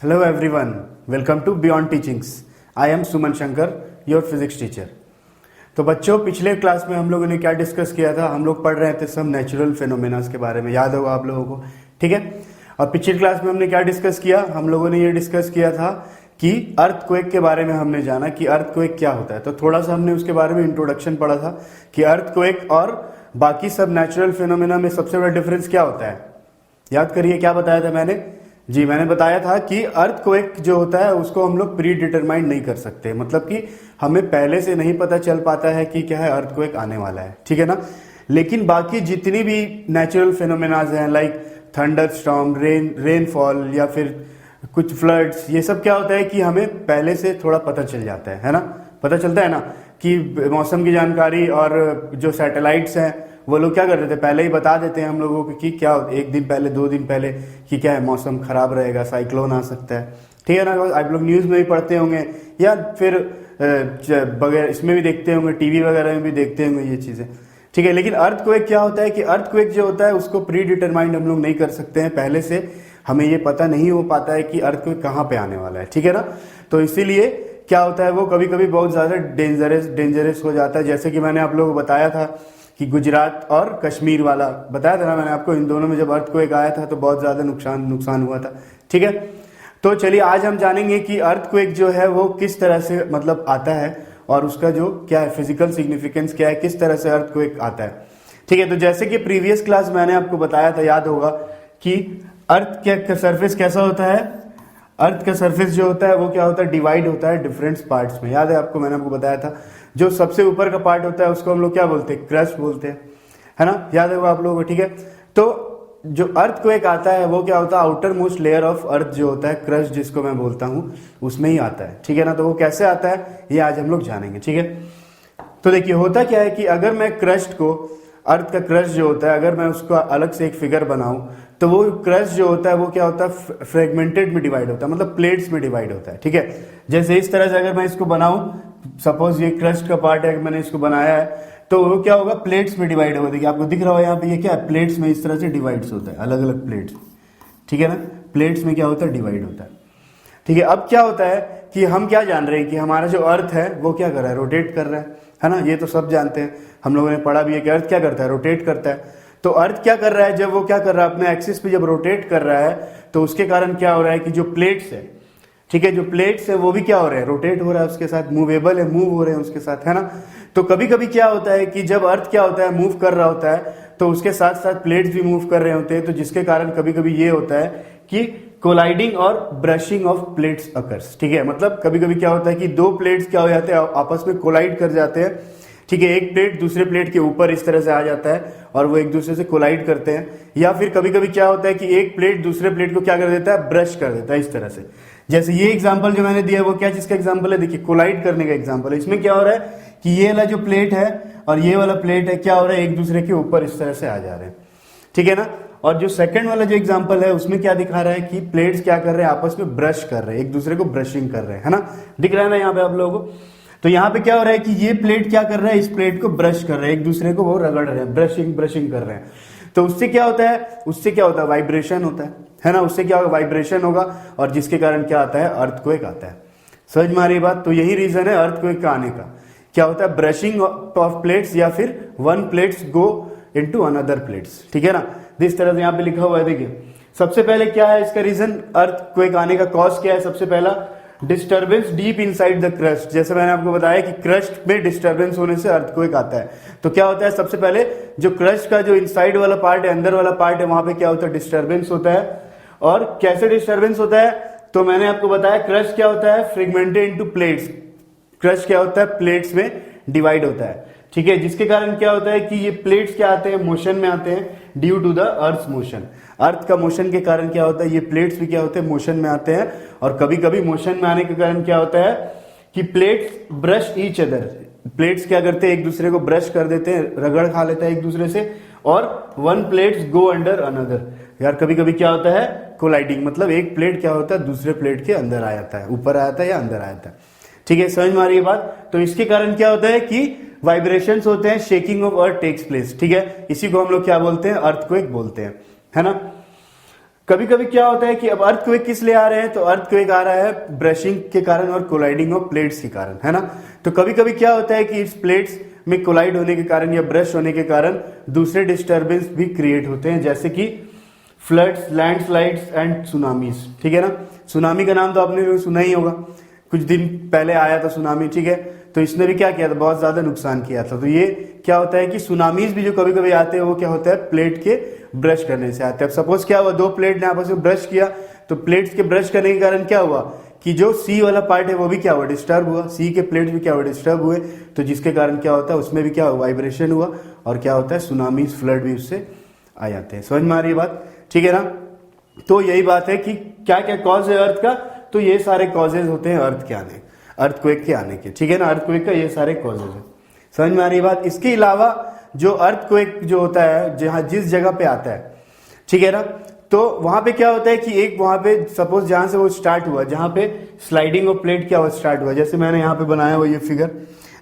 Hello everyone, welcome to Beyond Teachings. I am Suman Shankar, your physics teacher. तो बच्चों, पिछले class में हम लोगों ने क्या डिस्कस किया था? हम लोग पढ़ रहे थे सब नेचुरल फिनोमेनास के बारे में, याद होगा आप लोगों को, ठीक है। और पिछली क्लास में हमने क्या डिस्कस किया? हम लोगों ने ये डिस्कस किया था कि अर्थक्वेक के बारे में हमने जाना कि अर्थक्वेक क्या होता है। तो थोड़ा सा हमने उसके बारे में इंट्रोडक्शन पढ़ा था कि अर्थक्वेक और बाकी सब नेचुरल फिनोमेना में सबसे बड़ा डिफरेंस क्या होता है। याद करिए, क्या बताया था मैंने? जी, मैंने बताया था कि अर्थक्वेक जो होता है उसको हम लोग प्री डिटरमाइंड नहीं कर सकते, मतलब कि हमें पहले से नहीं पता चल पाता है कि क्या है अर्थक्वेक आने वाला है, ठीक है ना। लेकिन बाकी जितनी भी नेचुरल फिनोमेनाज हैं लाइक थंडर स्टॉर्म, रेनफॉल या फिर कुछ फ्लड्स, ये सब क्या होता है कि हमें पहले से थोड़ा पता चल जाता है ना। पता चलता है ना कि मौसम की जानकारी, और जो सैटेलाइट्स हैं वो लोग क्या कर देते हैं, पहले ही बता देते हैं हम लोगों को कि क्या एक दिन पहले, 2 दिन पहले कि क्या है मौसम खराब रहेगा, साइक्लोन आ सकता है, ठीक है ना। आप लोग न्यूज़ में भी पढ़ते होंगे या फिर वगैरह इसमें भी देखते होंगे, टीवी वगैरह में भी देखते होंगे ये चीज़ें, ठीक है। लेकिन अर्थक्वेक क्या होता है कि अर्थक्वेक जो होता है उसको प्री डिटरमाइंड हम लोग नहीं कर सकते हैं, पहले से हमें ये पता नहीं हो पाता है कि अर्थक्वेक कहाँ पे आने वाला है, ठीक है ना। तो इसीलिए क्या होता है, वो कभी कभी बहुत ज़्यादा डेंजरस हो जाता है। जैसे कि मैंने आप लोगों को बताया था कि गुजरात और कश्मीर वाला बताया था ना मैंने आपको, इन दोनों में जब अर्थक्वेक आया था तो बहुत ज़्यादा नुकसान हुआ था, ठीक है। तो चलिए आज हम जानेंगे कि अर्थक्वेक जो है वो किस तरह से मतलब आता है और उसका जो क्या है फिजिकल सिग्निफिकेंस क्या है, किस तरह से अर्थक्वेक आता है, ठीक है। तो जैसे कि प्रीवियस क्लास मैंने आपको बताया था, याद होगा कि अर्थ का सरफेस कैसा होता है। अर्थ का सरफेस जो होता है वो क्या होता है, डिवाइड होता है डिफरेंट पार्ट्स में। याद है आपको, मैंने आपको बताया था जो सबसे ऊपर का पार्ट होता है उसको हम लोग क्या बोलते हैं, क्रस्ट बोलते हैं, है ना। याद होगा आप लोगों को, ठीक है। तो जो अर्थक्वेक आता है वो क्या होता है, outer most layer of earth जो होता है, क्रस्ट जिसको मैं बोलता हूं, उसमें ही आता है, ठीक है ना। तो वो कैसे आता है ये आज हम लोग जानेंगे, ठीक है। तो देखिए होता क्या है कि अगर मैं क्रस्ट को, अर्थ का क्रस्ट जो होता है, अगर मैं उसको अलग से एक फिगर बनाऊं तो वो क्रस्ट जो होता है वो क्या होता है, फ्रेगमेंटेड में डिवाइड होता है, मतलब प्लेट्स में डिवाइड होता है, ठीक है। जैसे इस तरह से अगर मैं इसको बनाऊं, सपोज ये क्रस्ट का पार्ट है, मैंने इसको बनाया है, तो वो क्या होगा, प्लेट्स में डिवाइड होगा। देखिए आपको दिख रहा हो यहाँ पे, ये क्या है, प्लेट्स में इस तरह से डिवाइड्स होता है, अलग अलग प्लेट्स, ठीक है ना। प्लेट्स में क्या होता है, डिवाइड होता है, ठीक है। अब क्या होता है कि हम क्या जान रहे हैं कि हमारा जो अर्थ है वो क्या कर रहा है, रोटेट कर रहा है ना। ये तो सब जानते हैं, हम लोगों ने पढ़ा भी है कि अर्थ क्या करता है, रोटेट करता है। तो अर्थ क्या कर रहा है, जब वो क्या कर रहा है, अपने एक्सिस पे जब रोटेट कर रहा है तो उसके कारण क्या हो रहा है कि जो प्लेट्स है, ठीक है, जो प्लेट्स है वो भी क्या हो रहे हैं, रोटेट हो रहा है उसके साथ, मूवेबल है, मूव हो रहे हैं उसके साथ, है ना। तो कभी कभी क्या होता है कि जब अर्थ क्या होता है, मूव कर रहा होता है, तो उसके साथ साथ प्लेट्स भी मूव कर रहे होते हैं, तो जिसके कारण कभी कभी ये होता है कि कोलाइडिंग और ब्रशिंग ऑफ प्लेट्स अकर्स, ठीक है। मतलब कभी कभी क्या होता है कि 2 प्लेट्स क्या हो जाते हैं, आपस में कोलाइड कर जाते हैं, ठीक है। एक प्लेट दूसरे प्लेट के ऊपर इस तरह से आ जाता है और वो एक दूसरे से कोलाइड करते हैं। या फिर कभी कभी क्या होता है कि एक प्लेट दूसरे प्लेट को क्या कर देता है, ब्रश कर देता है इस तरह से। जैसे ये एग्जांपल जो मैंने दिया वो क्या चीज का एग्जांपल है, देखिए कोलाइड करने का एग्जांपल है। इसमें क्या हो रहा है कि ये वाला जो प्लेट है और ये वाला प्लेट है क्या हो रहा है, एक दूसरे के ऊपर इस तरह से आ जा रहे हैं, ठीक है ना। और जो सेकंड वाला जो एग्जांपल है उसमें क्या दिखा रहा है कि प्लेट्स क्या कर रहे हैं, आपस में ब्रश कर रहे हैं, एक दूसरे को ब्रशिंग कर रहे हैं, है ना। दिख रहा है ना यहाँ पे आप लोगों को। तो यहाँ पे क्या हो रहा है कि ये प्लेट क्या कर रहा है, इस प्लेट को ब्रश कर रहे हैं, एक दूसरे को वो रगड़ रहे हैं, ब्रशिंग कर रहे हैं। तो उससे क्या होता है, वाइब्रेशन होता है ना। उससे क्या होगा, वाइब्रेशन होगा, और जिसके कारण क्या आता है, अर्थक्वेक आता है। समझ में आ रही बात। तो यही रीजन है अर्थक्वेक का आने का। क्या होता है, ब्रशिंग ऑफ प्लेट्स या फिर one plates go into another plates, ठीक है ना। जिस तरह से यहाँ पे लिखा हुआ है, देखिए सबसे पहले क्या है इसका रीजन, अर्थक्वेक आने का कॉज क्या है, सबसे पहला disturbance deep inside the crust. जैसे मैंने आपको बताया कि क्रस्ट में डिस्टर्बेंस होने से अर्थक्वेक आता है। तो क्या होता है, सबसे पहले जो क्रस्ट का जो इनसाइड वाला पार्ट है, अंदर वाला पार्ट है, वहां पे क्या होता है, डिस्टर्बेंस होता है। और कैसे डिस्टर्बेंस होता है, तो मैंने आपको बताया क्रस्ट क्या होता है, फ्रेगमेंटेड इनटू प्लेट्स। क्रस्ट क्या होता है, प्लेट्स में डिवाइड होता है, ठीक है। जिसके कारण क्या होता है कि ये प्लेट्स क्या आते हैं, मोशन में आते हैं, due to the earth motion. Earth का मोशन के कारण क्या होता है, ये प्लेट्स भी क्या होते हैं, मोशन में आते हैं। और कभी कभी मोशन में आने के कारण क्या होता है कि plates brush each other, plates क्या करते हैं, एक दूसरे को ब्रश कर देते हैं, रगड़ खा लेते हैं एक दूसरे से। और one plates go under another, यार कभी कभी क्या होता है, कोलाइडिंग, मतलब एक प्लेट क्या होता है दूसरे प्लेट के अंदर आ जाता है, ऊपर आ जाता है या अंदर आ जाता है, ठीक है। समझ में आ रही है बात। तो इसके कारण क्या होता है कि वाइब्रेशंस होते हैं, shaking of earth takes place, ठीक है। इसी को हम लोग क्या बोलते हैं, अर्थक्वेक बोलते हैं, है ना। कभी कभी क्या होता है कि अब अर्थक्वेक किस लिए आ रहे हैं, तो अर्थक्वेक आ रहा है ब्रशिंग के कारण और कोलाइडिंग ऑफ प्लेट्स के कारण, है ना। तो कभी कभी क्या होता है कि इस प्लेट्स में कोलाइड होने के कारण या ब्रश होने के कारण दूसरे डिस्टर्बेंस भी क्रिएट होते हैं, जैसे कि फ्लड्स, लैंडस्लाइड्स एंड सुनामीज, ठीक है ना। सुनामी का नाम तो आपने सुना ही होगा, कुछ दिन पहले आया था सुनामी, ठीक है। तो इसने भी क्या किया था, बहुत ज्यादा नुकसान किया था। तो ये क्या होता है कि सुनामीज भी जो कभी कभी आते हैं वो क्या होता है, प्लेट के ब्रश करने से आते हैं। अब सपोज क्या हुआ, दो प्लेट ने आपस में ब्रश किया, तो प्लेट्स के ब्रश करने के कारण क्या हुआ कि जो सी वाला पार्ट है वो भी क्या हुआ, डिस्टर्ब हुआ, सी के प्लेट भी क्या हुआ, डिस्टर्ब हुए। तो जिसके कारण क्या होता है, उसमें भी क्या हुआ, वाइब्रेशन हुआ, और क्या होता है, सुनामीज, फ्लड भी उससे आ जाते हैं। समझ में आ रही है बात, ठीक है ना। तो यही बात है कि क्या क्या कॉज है अर्थ का, तो ये सारे कॉजेज होते हैं अर्थ के आने, अर्थक्वेक के आने के, ठीक है ना। अर्थक्वेक का ये सारे कॉजेज है। समझ में आ रही है बात। इसके अलावा जो अर्थक्वेक जो होता है, जहां जिस जगह पे आता है, ठीक है ना, तो वहां पे क्या होता है कि एक वहां पे सपोज जहां से वो स्टार्ट हुआ, जहां पे स्लाइडिंग ऑफ प्लेट क्या हुआ, स्टार्ट हुआ, जैसे मैंने यहाँ पे बनाया हुआ ये फिगर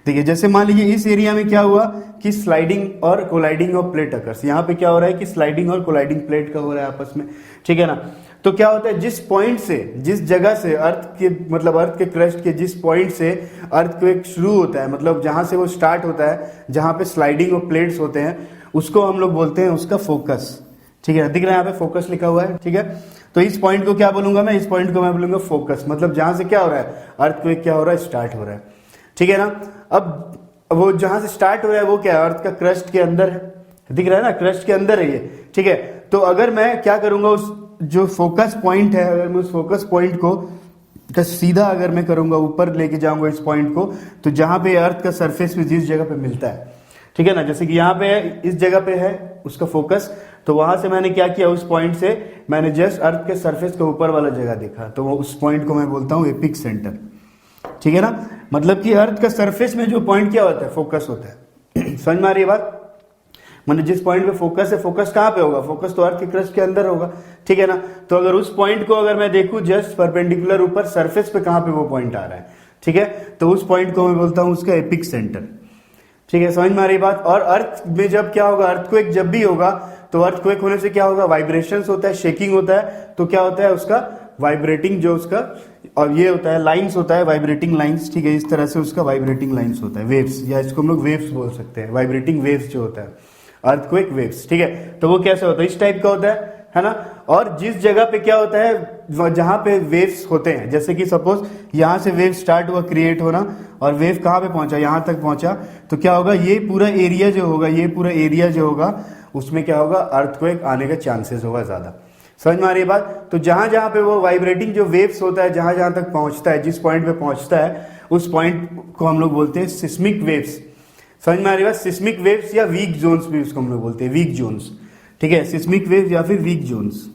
देखिए। जैसे मान लीजिए इस एरिया में क्या हुआ कि स्लाइडिंग और कोलाइडिंग ऑफ प्लेट अकर्स, यहाँ पे क्या हो रहा है कि स्लाइडिंग और कोलाइडिंग प्लेट का हो रहा है आपस में, ठीक है ना। तो क्या होता है, जिस पॉइंट से, जिस जगह से अर्थ के मतलब अर्थ के क्रस्ट के जिस पॉइंट से अर्थक्वेक शुरू होता है, मतलब जहां से वो स्टार्ट होता है, जहां पे स्लाइडिंग ऑफ प्लेट्स होते हैं, उसको हम लोग बोलते हैं उसका फोकस, ठीक है। दिख रहा है यहाँ पे फोकस लिखा हुआ है, ठीक है। तो इस पॉइंट को क्या बोलूंगा मैं, इस पॉइंट को मैं बोलूंगा फोकस, मतलब जहां से क्या हो रहा है, अर्थक्वेक क्या हो रहा है, स्टार्ट हो रहा है, ठीक है ना। अब वो जहां से स्टार्ट हो रहा है वो क्या है, अर्थ का क्रस्ट के अंदर है, दिख रहा है ना, क्रस्ट के अंदर है ये, ठीक है। तो अगर मैं क्या करूंगा, उस जो फोकस पॉइंट है, अगर मैं उस फोकस पॉइंट को का सीधा अगर मैं करूंगा, ऊपर लेके जाऊंगा इस पॉइंट को, तो जहां पे अर्थ का सरफेस में जिस जगह पे मिलता है, ठीक है ना, जैसे कि यहाँ पे है, इस जगह पे है उसका फोकस, तो वहां से मैंने क्या किया, उस पॉइंट से मैंने जस्ट अर्थ के सरफेस के ऊपर वाला जगह देखा, तो वो उस पॉइंट को मैं बोलता हूँ एपिक सेंटर, ठीक है ना। मतलब कि अर्थ का सरफेस में जो पॉइंट क्या होता है, फोकस होता है। समझ में आ रही है बात। मतलब जिस पॉइंट पे फोकस है, फोकस कहाँ पे होगा, फोकस तो अर्थ के क्रस्ट के अंदर होगा, ठीक है ना। तो अगर उस पॉइंट को अगर मैं देखूं जस्ट परपेंडिकुलर ऊपर सरफेस पे कहाँ पे वो पॉइंट आ रहा है, ठीक है, तो उस पॉइंट को मैं बोलता हूं उसका एपिक सेंटर, ठीक है। समझ में आ रही बात। और अर्थ में जब क्या होगा, अर्थक्वेक जब भी होगा, तो अर्थक्वेक होने से क्या होगा, वाइब्रेशंस होता है, शेकिंग होता है, तो क्या होता है उसका वाइब्रेटिंग जो उसका, और ये होता है लाइंस होता है, वाइब्रेटिंग लाइंस, ठीक है। इस तरह से उसका वाइब्रेटिंग लाइंस होता है, वेव्स, या इसको हम लोग वेव्स बोल सकते हैं, वाइब्रेटिंग वेव्स जो होता है, अर्थक्वेक वेव्स, ठीक है। तो वो कैसे होता है, इस टाइप का होता है ना। और जिस जगह पे क्या होता है, जहां पे वेव्स होते हैं, जैसे कि सपोज यहां से वेव स्टार्ट हुआ क्रिएट होना, और वेव कहां पे पहुंचा, यहां तक पहुंचा, तो क्या होगा, ये पूरा एरिया जो होगा, ये पूरा एरिया जो होगा, उसमें क्या होगा, अर्थक्वेक आने का चांसेस होगा ज्यादा। समझ में आ रही है बात। तो जहां जहां पे वो वाइब्रेटिंग जो वेव्स होता है, जहां जहां तक पहुंचता है, जिस पॉइंट पे पहुंचता है, उस पॉइंट को हम लोग बोलते हैं सिस्मिक वेव्स। समझ में आ रही बात। सिस्मिक वेव्स या वीक जोन्स भी उसको हम लोग बोलते हैं, वीक जोन्स, ठीक है। सिस्मिक वेव्स या फिर वीक जोन्स,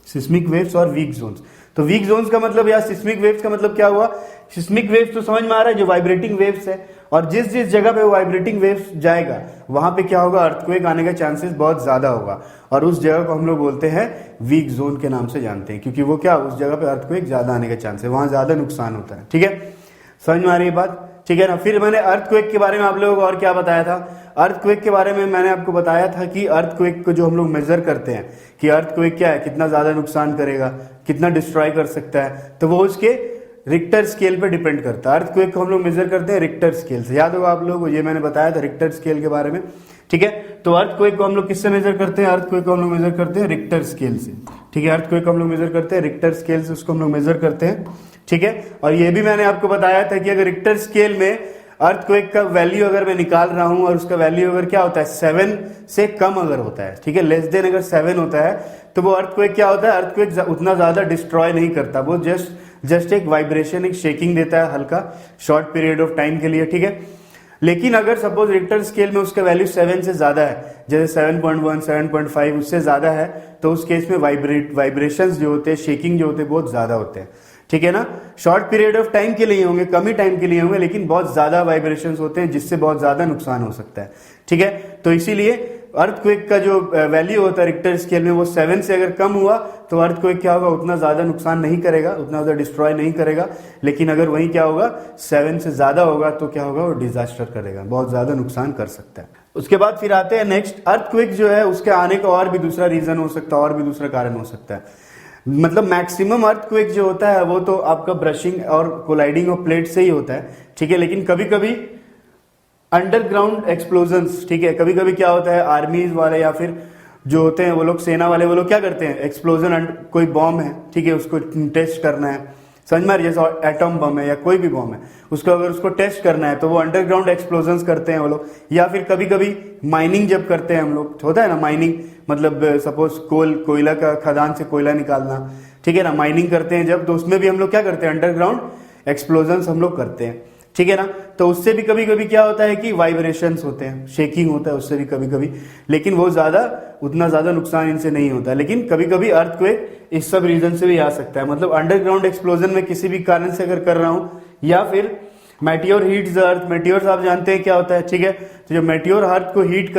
सिस्मिक वेव्स और वीक जोन्स। तो वीक जोन्स का मतलब या सिस्मिक वेव्स का मतलब क्या हुआ, सिस्मिक वेव्स तो समझ में आ रहा है, जो वाइब्रेटिंग वेव्स है, और जिस जिस जगह पे वाइब्रेटिंग वेव्स जाएगा वहां पे क्या होगा, अर्थक्वेक आने का चांसेस बहुत ज्यादा होगा, और उस जगह को हम लोग बोलते हैं वीक जोन के नाम से जानते हैं, क्योंकि वो क्या, उस जगह पे अर्थक्वेक ज्यादा आने का चांस है, वहां ज्यादा नुकसान होता है, ठीक है। समझ में आ रही है बात, ठीक है ना। फिर मैंने अर्थक्वेक के बारे में आप लोगों को और क्या बताया था, अर्थक्वेक के बारे में मैंने आपको बताया था कि अर्थक्वेक को जो हम लोग मेजर करते हैं कि अर्थक्वेक क्या है, कितना ज्यादा नुकसान करेगा, कितना डिस्ट्रॉय कर सकता है, तो वो उसके रिक्टर स्केल पे डिपेंड करता है। अर्थक्वेक को हम लोग मेजर करते हैं रिक्टर स्केल से, याद होगा आप लोगों को, ये मैंने बताया था रिक्टर स्केल के बारे में, ठीक है। तो अर्थक्वेक को हम लोग किससे मेजर करते हैं, अर्थक्वेक को हम लोग मेजर करते हैं रिक्टर स्केल से, ठीक है। अर्थक्वेक को हम लोग मेजर करते हैं रिक्टर स्केल से, उसको हम लोग मेजर करते हैं, ठीक है। और ये भी मैंने आपको बताया था कि अगर रिक्टर स्केल में अर्थक्वेक का वैल्यू अगर मैं निकाल रहा हूं, और उसका वैल्यू अगर क्या होता है 7 से कम अगर होता है, ठीक है, लेस देन अगर 7 होता है, तो वो अर्थक्वेक क्या होता है, अर्थक्वेक उतना ज्यादा डिस्ट्रॉय नहीं करता, वो जस्ट एक वाइब्रेशन, एक शेकिंग देता है हल्का, शॉर्ट पीरियड ऑफ टाइम के लिए, ठीक है। लेकिन अगर सपोज रिक्टर स्केल में उसका वैल्यू 7 से ज्यादा है, जैसे 7.1, 7.5 उससे ज्यादा है, तो उस केस में वाइब्रेशंस जो होते हैं, शेकिंग जो होते हैं, बहुत ज्यादा होते हैं, ठीक है ना। शॉर्ट पीरियड ऑफ टाइम के लिए होंगे, कम ही टाइम के लिए होंगे, लेकिन बहुत ज्यादा वाइब्रेशंस होते हैं, जिससे बहुत ज्यादा नुकसान हो सकता है, ठीक है। तो इसीलिए अर्थक्वेक का जो वैल्यू होता है रिक्टर स्केल में, वो 7 से अगर कम हुआ तो अर्थक्वेक क्या होगा, उतना ज्यादा नुकसान नहीं करेगा, उतना ज्यादा डिस्ट्रॉय नहीं करेगा। लेकिन अगर वही क्या होगा 7 से ज्यादा होगा, तो क्या होगा, वो डिजास्टर करेगा, बहुत ज्यादा नुकसान कर सकता है। उसके बाद फिर आते हैं नेक्स्ट, अर्थक्वेक जो है उसके आने का और भी दूसरा रीजन हो सकता है, और भी दूसरा कारण हो सकता है। मतलब मैक्सिमम अर्थक्वेक जो होता है वो तो आपका ब्रशिंग और कोलाइडिंग ऑफ प्लेट से ही होता है, ठीक है। लेकिन कभी कभी अंडरग्राउंड एक्सप्लोजन्स, ठीक है, कभी कभी क्या होता है आर्मीज वाले या फिर जो होते हैं वो लोग सेना वाले, वो लोग क्या करते हैं, एक्सप्लोजन, कोई बॉम्ब है, ठीक है, उसको टेस्ट करना है, समझ में आ रही है, जैसे एटम बम है या कोई भी बम है, उसको अगर उसको टेस्ट करना है तो वो अंडरग्राउंड एक्सप्लोजन्स करते हैं वो लोग। या फिर कभी कभी माइनिंग जब करते हैं हम लोग, होता है ना माइनिंग, मतलब सपोज कोयला का खदान से कोयला निकालना, ठीक है ना, माइनिंग करते हैं जब, तो उसमें भी हम लोग क्या करते हैं, अंडरग्राउंड एक्सप्लोजन्स हम लोग करते हैं, ठीक है ना। तो उससे भी कभी कभी क्या होता है कि वाइब्रेशंस होते हैं, शेकिंग होता है उससे भी कभी कभी, लेकिन वो उतना ज्यादा नुकसान इनसे नहीं होता। लेकिन कभी कभी अर्थक्वेक इस सब रीजन से भी आ सकता है, मतलब अंडरग्राउंड एक्सप्लोजन में किसी भी कारण से अगर कर रहा हूं, या फिर meteor heats the earth, meteor आप जानते हैं क्या होता है, ठीक है। तो जब मेटियोर अर्थ को हिट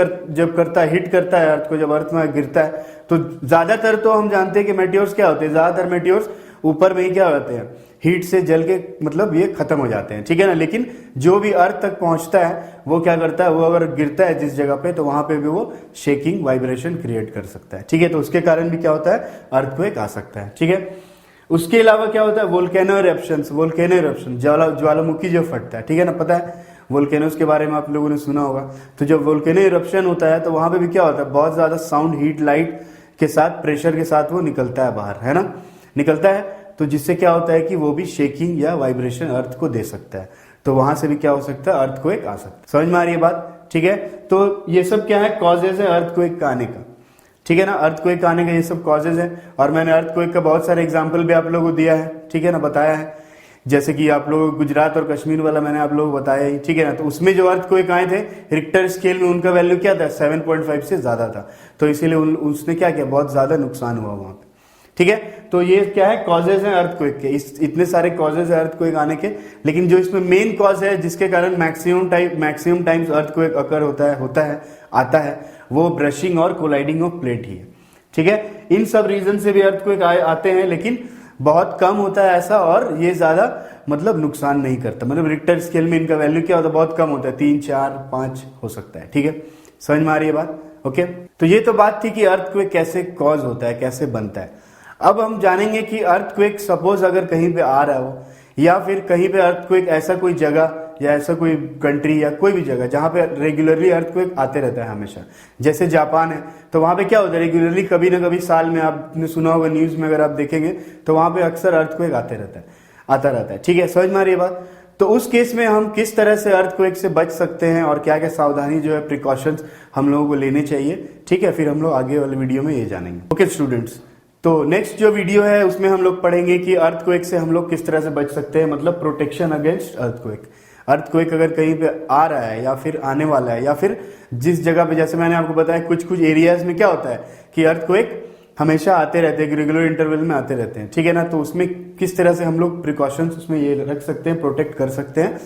करता है अर्थ को, जब अर्थ में गिरता है, तो ज्यादातर तो हम जानते हैं कि मेटियोर्स क्या होते हैं, ज्यादातर मेटियोर्स ऊपर में ही क्या होते हैं, हीट से जल के मतलब ये खत्म हो जाते हैं, ठीक है ना। लेकिन जो भी अर्थ तक पहुंचता है वो क्या करता है, वो अगर गिरता है जिस जगह पे, तो वहां पे भी वो शेकिंग वाइब्रेशन क्रिएट कर सकता है, ठीक है। तो उसके कारण भी क्या होता है, अर्थक्वेक आ सकता है, ठीक है। उसके अलावा क्या होता है, वोल्केनो इरप्शन, ज्वालामुखी जो फटता है, ठीक है ना, पता है वोल्केनोस के बारे में आप लोगों ने सुना होगा। तो जब वोल्केनो इरप्शन होता है तो वहां पे भी क्या होता है, बहुत ज्यादा साउंड, हीट, लाइट के साथ, प्रेशर के साथ वो निकलता है बाहर, है ना, निकलता है। तो जिससे क्या होता है कि वो भी शेकिंग या वाइब्रेशन अर्थ को दे सकता है, तो वहां से भी क्या हो सकता है, अर्थक्वेक आ सकता है। समझ में आ रही है बात, ठीक है। तो ये सब क्या है, कॉजेज है अर्थक्वेक का आने का, ठीक है ना, अर्थक्वेक आने का ये सब कॉजेज है। और मैंने अर्थक्वेक का बहुत सारे एग्जांपल भी आप लोगों को दिया है, ठीक है ना, बताया है, जैसे कि आप लोग गुजरात और कश्मीर वाला मैंने आप लोगों को बताया ही, ठीक है ना। तो उसमें जो अर्थक्वेक आए थे रिक्टर स्केल में, उनका वैल्यू क्या था, 7.5 से ज्यादा था, तो इसीलिए उसने क्या किया, बहुत ज्यादा नुकसान हुआ वहां पे, ठीक है। तो ये क्या है, कॉजेज हैं अर्थक्वेक के, इतने सारे कॉजेज है अर्थक्वेक आने के। लेकिन जो इसमें मेन कॉज है जिसके कारण मैक्सिमम टाइम्स अर्थक्वेक अकर आता है, वो ब्रशिंग और कोलाइडिंग ऑफ प्लेट ही है, ठीक है। इन सब रीजन से भी अर्थक्वेक आते हैं, लेकिन बहुत कम होता है ऐसा, और ये ज्यादा मतलब नुकसान नहीं करता, मतलब रिक्टर स्केल में इनका वैल्यू क्या होता है, बहुत कम होता है, 3, 4, 5 हो सकता है, ठीक है। समझ में आ रही है बात, ओके। तो ये तो बात थी कि अर्थक्वेक कैसे कॉज होता है, कैसे बनता है। अब हम जानेंगे कि अर्थक्वेक सपोज अगर कहीं पे आ रहा हो, या फिर कहीं पे अर्थक्वेक ऐसा कोई जगह या ऐसा कोई कंट्री या कोई भी जगह जहां पे रेगुलरली अर्थक्वेक आते रहता है हमेशा, जैसे जापान है, तो वहां पे क्या होता है, रेगुलरली कभी ना कभी साल में, आपने सुना होगा न्यूज में अगर आप देखेंगे, तो वहां पे अक्सर अर्थक्वेक आता रहता है, ठीक है। समझ में आ रही है बात। तो उस केस में हम किस तरह से अर्थक्वेक से बच सकते हैं, और क्या क्या सावधानी जो है, प्रिकॉशंस हम लोगों को लेने चाहिए, ठीक है, फिर हम लोग आगे वाले वीडियो में ये जानेंगे। ओके स्टूडेंट्स, तो नेक्स्ट जो वीडियो है उसमें हम लोग पढ़ेंगे कि अर्थक्वेक से हम लोग किस तरह से बच सकते हैं, मतलब प्रोटेक्शन अगेंस्ट अर्थक्वेक अगर कहीं पे आ रहा है या फिर आने वाला है, या फिर जिस जगह पे, जैसे मैंने आपको बताया कुछ एरियाज में क्या होता है कि अर्थक्वेक हमेशा आते रहते हैं, रेगुलर इंटरवल में आते रहते हैं, ठीक है ना। तो उसमें किस तरह से हम लोग प्रिकॉशंस उसमें ये रख सकते हैं, प्रोटेक्ट कर सकते हैं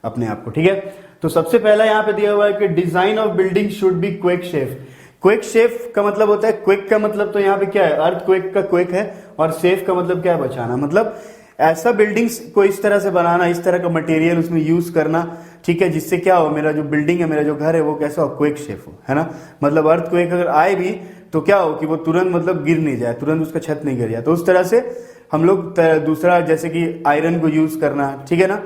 अपने आप को, ठीक है। तो सबसे पहला यहाँ पे दिया हुआ है कि design of building should be quake safe. Quake safe का मतलब होता है, क्वेक का मतलब तो यहाँ पे क्या है, अर्थक्वेक का क्वेक है, और सेफ का मतलब क्या है, बचाना, मतलब ऐसा बिल्डिंग्स को इस तरह से बनाना, इस तरह का मटेरियल उसमें यूज करना, ठीक है, जिससे क्या हो, मेरा जो बिल्डिंग है, मेरा जो घर है, वो कैसा हो, क्वेक सेफ हो, है ना। मतलब अर्थक्वेक अगर आए भी तो क्या हो कि वो तुरंत मतलब गिर नहीं जाए, तुरंत उसका छत नहीं गिर जाए। तो उस तरह से हम लोग दूसरा, जैसे कि आयरन को यूज करना, ठीक है ना,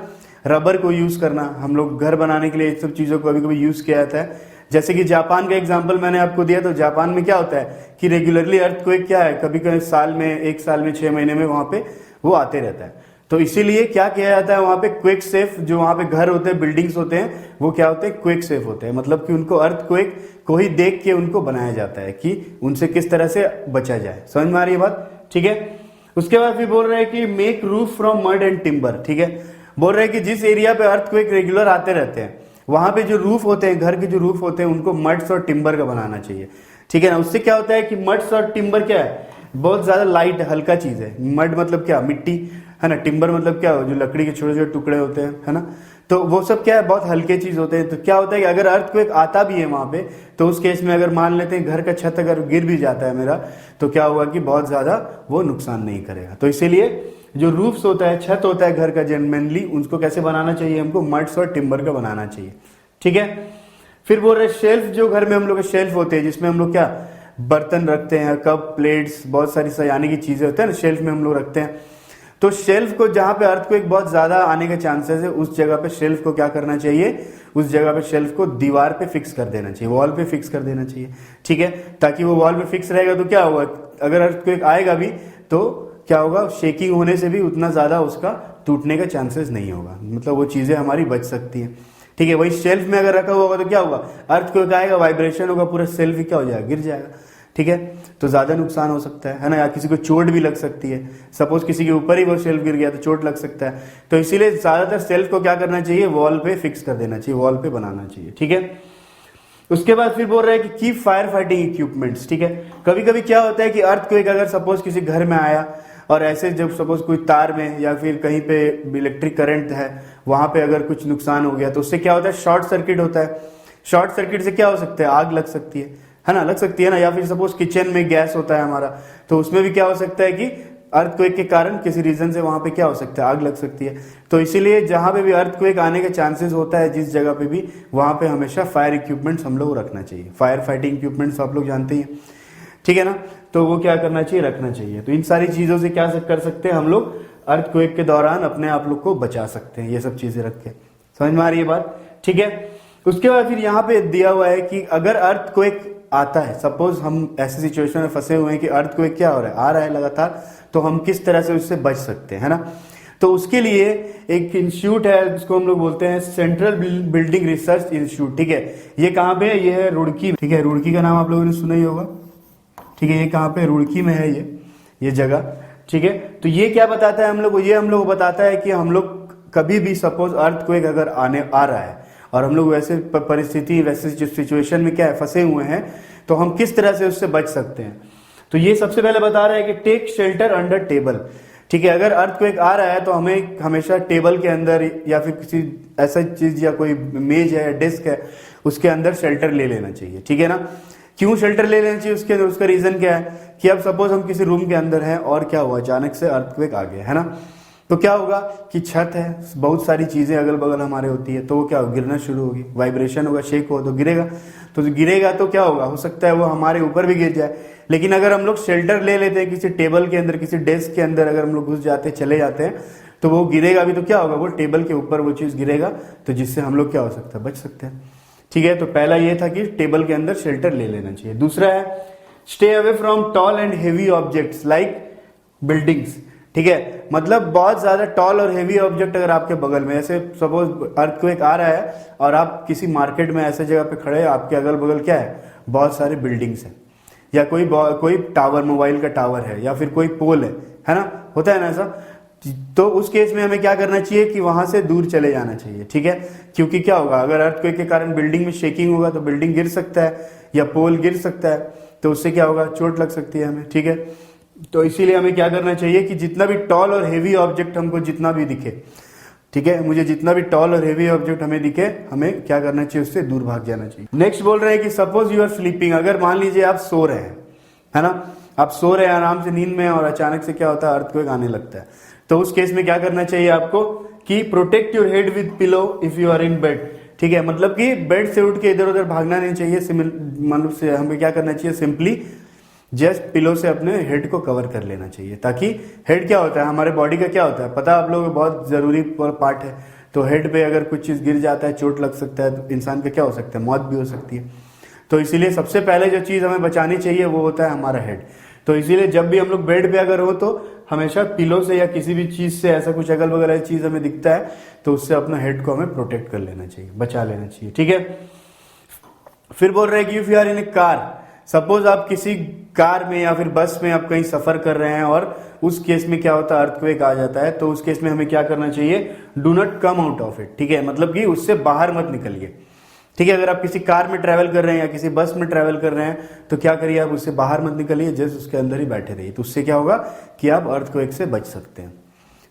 रबर को यूज करना, हम लोग घर बनाने के लिए इन सब चीजों को कभी कभी यूज किया जाता है। जैसे कि जापान का एग्जांपल मैंने आपको दिया, तो जापान में क्या होता है कि रेगुलरली अर्थक्वेक क्या है, कभी कभी एक साल में 6 महीने में वहां पे वो आते रहता है। तो इसीलिए क्या किया जाता है वहां पे, क्वेक सेफ, जो वहां पे घर होते हैं, बिल्डिंग्स होते हैं, वो क्या होते हैं, क्वेक सेफ होते हैं, मतलब कि उनको अर्थक्वेक को ही देख के उनको बनाया जाता है कि उनसे किस तरह से बचा जाए। समझ में आ रही है बात, ठीक है। उसके बाद फिर बोल रहे हैं कि make roof from mud and timber, ठीक है। बोल रहे हैं कि जिस एरिया पे अर्थक्वेक रेगुलर आते रहते हैं, वहां पे जो रूफ होते हैं, घर के जो रूफ होते हैं, उनको मड्स और टिम्बर का बनाना चाहिए, ठीक है ना। उससे क्या होता है कि मड्स और टिम्बर क्या है, बहुत ज्यादा लाइट, हल्का चीज है। मड मतलब क्या, मिट्टी, है ना। टिम्बर मतलब क्या, जो लकड़ी के छोटे छोटे टुकड़े होते हैं, है ना। तो वो सब क्या है, बहुत हल्के चीज होते हैं। तो क्या होता है कि अगर अर्थक्वेक आता भी है वहां पे, तो उस केस में अगर मान लेते हैं घर का छत अगर गिर भी जाता है मेरा, तो क्या होगा कि बहुत ज्यादा वो नुकसान नहीं करेगा। तो इसीलिए जो रूफ्स होता है, छत होता है घर का जेनरली, उसको कैसे बनाना चाहिए, हमको मड्स और टिम्बर का बनाना चाहिए, ठीक है। फिर बोल रहे शेल्फ, जो घर में हम लोग के शेल्फ होते हैं, जिसमें हम लोग क्या बर्तन रखते हैं, कप प्लेट्स, बहुत सारी सजाने की चीजें होते हैं ना, शेल्फ में हम लोग रखते हैं। तो शेल्फ को जहां पे अर्थक्वेक बहुत ज्यादा आने के चांसेस है, उस जगह पे शेल्फ को क्या करना चाहिए, उस जगह पे शेल्फ को दीवार पे फिक्स कर देना चाहिए, वॉल पे फिक्स कर देना चाहिए, ठीक है। ताकि वो वॉल पे फिक्स रहेगा तो क्या होगा, अगर अर्थक्वेक आएगा भी तो क्या होगा, शेकिंग होने से भी उतना ज्यादा उसका टूटने का चांसेस नहीं होगा, मतलब वो चीजें हमारी बच सकती है, ठीक है। वही शेल्फ में अगर रखा होगा तो क्या होगा, अर्थक्वेक आएगा, वाइब्रेशन होगा, पूरा शेल्फ ही क्या हो जाएगा, गिर जाएगा, ठीक है। तो ज्यादा नुकसान हो सकता है ना, या किसी को चोट भी लग सकती है। सपोज किसी के ऊपर ही वो शेल्फ गिर गया तो चोट लग सकता है। तो इसीलिए ज्यादातर शेल्फ को क्या करना चाहिए, वॉल पे फिक्स कर देना चाहिए, वॉल पे बनाना चाहिए, ठीक है। उसके बाद फिर बोल रहे हैं कि कीप फायर फाइटिंग इक्विपमेंट्स, ठीक है। कभी कभी क्या होता है कि अर्थक्वेक अगर सपोज किसी घर में आया और ऐसे जब सपोज कोई तार में या फिर कहीं पे इलेक्ट्रिक करंट है, वहां पे अगर कुछ नुकसान हो गया तो उससे क्या होता है, शॉर्ट सर्किट होता है। शॉर्ट सर्किट से क्या हो सकता है, आग लग सकती है ना, लग सकती है ना। या फिर सपोज किचन में गैस होता है हमारा, तो उसमें भी क्या हो सकता है कि अर्थक्वेक के कारण किसी रीजन से वहां पे क्या हो सकता है, आग लग सकती है। तो इसीलिए जहां पे भी अर्थक्वेक आने के चांसेस होता है, जिस जगह पे भी, वहां पे हमेशा फायर इक्विपमेंट्स हम लोग रखना चाहिए। फायर फाइटिंग इक्विपमेंट्स आप लोग जानते हैं, ठीक है ना। तो वो क्या करना चाहिए, रखना चाहिए। तो इन सारी चीजों से क्या कर सकते हैं हम लोग, अर्थक्वेक के दौरान अपने आप लोग को बचा सकते हैं, ये सब चीजें रख के। समझ में आ रही है बात, ठीक है। उसके बाद फिर यहाँ पे दिया हुआ है कि अगर अर्थक्वेक आता है, सपोज हम ऐसी सिचुएशन में फंसे हुए हैं कि अर्थक्वेक क्या हो रहा है, आ रहा है लगातार, तो हम किस तरह से उससे बच सकते हैं, है ना। तो उसके लिए एक इंस्टीट्यूट है जिसको हम लोग बोलते हैं सेंट्रल बिल्डिंग रिसर्च इंस्टीट्यूट, ठीक है। ये कहाँ पे है, ये है रुड़की, ठीक है। रुड़की का नाम आप लोगों ने सुना ही होगा, ठीक है। ये कहाँ पे, रुड़की में है ये जगह, ठीक है। तो ये क्या बताता है हम लोग को, ये हम लोग बताता है कि हम लोग कभी भी सपोज अर्थक्वेक अगर आ रहा है और हम लोग वैसे परिस्थिति, वैसे सिचुएशन में क्या है, फंसे हुए हैं, तो हम किस तरह से उससे बच सकते हैं। तो ये सबसे पहले बता रहा है कि टेक शेल्टर अंडर टेबल, ठीक है। अगर अर्थक्वेक आ रहा है तो हमें हमेशा टेबल के अंदर या फिर किसी ऐसा चीज या कोई मेज है या डेस्क है, उसके अंदर शेल्टर ले लेना चाहिए, ठीक है ना। क्यों शेल्टर ले लेना चाहिए, उसके उसका रीजन क्या है कि अब सपोज हम किसी रूम के अंदर हैं और क्या हुआ, अचानक से अर्थक्वेक आ गया, है ना। तो क्या होगा कि छत है, बहुत सारी चीजें अगल बगल हमारे होती है, तो वो क्या होगा, गिरना शुरू होगी, वाइब्रेशन होगा, शेक हो तो गिरेगा। तो गिरेगा तो क्या होगा, हो सकता है वो हमारे ऊपर भी गिर जाए। लेकिन अगर हम लोग शेल्टर ले लेते हैं किसी टेबल के अंदर, किसी डेस्क के अंदर अगर हम लोग घुस जाते हैं, चले जाते हैं, तो वो गिरेगा भी तो क्या होगा, वो टेबल के ऊपर वो चीज गिरेगा, तो जिससे हम लोग क्या हो सकता है, बच सकते हैं, ठीक है। तो पहला ये था कि टेबल के अंदर शेल्टर ले लेना चाहिए। दूसरा है stay away from tall and heavy objects like buildings, ठीक है। मतलब बहुत ज्यादा टॉल और हेवी ऑब्जेक्ट अगर आपके बगल में, ऐसे सपोज अर्थक्वेक आ रहा है और आप किसी मार्केट में ऐसे जगह पे खड़े हैं, आपके अगल बगल क्या है, बहुत सारे बिल्डिंग्स हैं, या कोई टावर, मोबाइल का टावर है, या फिर कोई पोल है ना, होता है ना ऐसा। तो उस केस में हमें क्या करना चाहिए कि वहां से दूर चले जाना चाहिए, ठीक है। क्योंकि क्या होगा, अगर अर्थक्वेक के कारण बिल्डिंग में शेकिंग होगा तो बिल्डिंग गिर सकता है या पोल गिर सकता है, तो उससे क्या होगा, चोट लग सकती है हमें, ठीक है। तो इसीलिए हमें क्या करना चाहिए कि जितना भी टॉल और हेवी ऑब्जेक्ट हमको जितना भी दिखे, ठीक है, मुझे जितना भी टॉल और हेवी ऑब्जेक्ट हमें दिखे, हमें क्या करना चाहिए, उससे दूर भाग जाना चाहिए। नेक्स्ट बोल रहे हैं कि सपोज यू आर स्लीपिंग, अगर मान लीजिए आप सो रहे हैं, है ना, आप सो रहे हैं आराम से नींद में, और अचानक से क्या होता है, अर्थक्वेक आने लगता है। तो उस केस में क्या करना चाहिए आपको कि protect your head with pillow if you are in bed, ठीक है। मतलब कि बेड से उठ के इधर उधर भागना नहीं चाहिए, मतलब से हमें क्या करना चाहिए, सिंपली जस्ट पिलो से अपने हेड को कवर कर लेना चाहिए। ताकि हेड क्या होता है, हमारे बॉडी का क्या होता है, पता आप लोगों को, बहुत जरूरी पार्ट है। तो हेड पे अगर कुछ चीज गिर जाता है, चोट लग सकता है, तो इंसान का क्या हो सकता है, मौत भी हो सकती है। तो इसीलिए सबसे पहले जो चीज हमें बचानी चाहिए वो होता है हमारा हेड। तो इसीलिए जब भी हम लोग बेड पे अगर हो तो हमेशा पिलो से या किसी भी चीज से, ऐसा कुछ अगल बगल ऐसी चीज हमें दिखता है तो उससे अपना हेड को हमें प्रोटेक्ट कर लेना चाहिए, बचा लेना चाहिए, ठीक है। फिर बोल रहे हैं कि if you are in a car, suppose आप किसी कार में या फिर बस में आप कहीं सफर कर रहे हैं और उस केस में क्या होता है, अर्थक्वेक आ जाता है, तो उस केस में हमें क्या करना चाहिए, do not come out of it, ठीक है। मतलब कि उससे बाहर मत निकलिए, ठीक है। अगर आप किसी कार में ट्रैवल कर रहे हैं या किसी बस में ट्रैवल कर रहे हैं तो क्या करिए, आप उससे बाहर मत निकलिए, जस्ट उसके अंदर ही बैठे रहिए। तो उससे क्या होगा कि आप अर्थक्वेक से बच सकते हैं।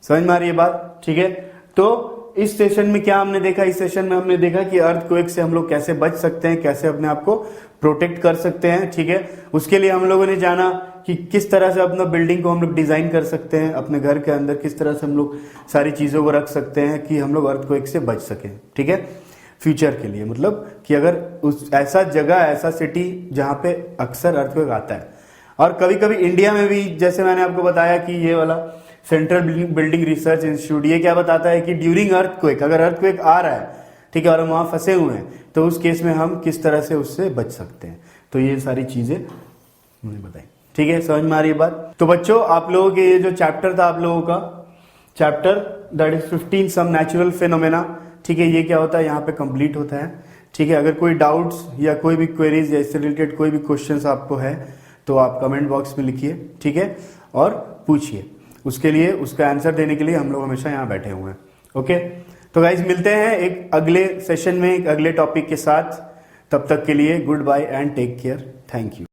समझ में आ रही है बात, ठीक है। तो इस सेशन में क्या हमने देखा, इस सेशन में हमने देखा कि अर्थक्वेक से हम लोग कैसे बच सकते हैं, कैसे अपने आप को प्रोटेक्ट कर सकते हैं, ठीक है। उसके लिए हम लोगों ने जाना कि किस तरह से अपना बिल्डिंग को हम लोग डिजाइन कर सकते हैं, अपने घर के अंदर किस तरह से हम लोग सारी चीजों को रख सकते हैं कि हम लोग अर्थक्वेक से बच सकें, ठीक है। फ्यूचर के लिए, मतलब कि अगर उस ऐसा जगह, ऐसा सिटी जहाँ पे अक्सर अर्थक्वेक आता है। और कभी कभी इंडिया में भी, जैसे मैंने आपको बताया कि ये वाला सेंट्रल बिल्डिंग रिसर्च इंस्टीट्यूट ये क्या बताता है कि ड्यूरिंग अर्थक्वेक, अगर अर्थक्वेक आ रहा है, ठीक है, और हम वहाँ फंसे हुए हैं, तो उस केस में हम किस तरह से उससे बच सकते हैं। तो ये सारी चीज़ें मुझे बताई, ठीक है, समझ में आ रही है बात। तो बच्चों, आप लोगों के ये जो चैप्टर था, आप लोगों का chapter that is 15 some natural phenomena, ठीक है, ये क्या होता है यहाँ पे कंप्लीट होता है, ठीक है। अगर कोई डाउट्स या कोई भी क्वेरीज या इससे रिलेटेड कोई भी क्वेश्चंस आपको है तो आप कमेंट बॉक्स में लिखिए, ठीक है, और पूछिए। उसके लिए, उसका आंसर देने के लिए हम लोग हमेशा यहाँ बैठे हुए हैं। ओके, तो गाइज मिलते हैं एक अगले सेशन में एक अगले टॉपिक के साथ। तब तक के लिए good bye and take care, thank you.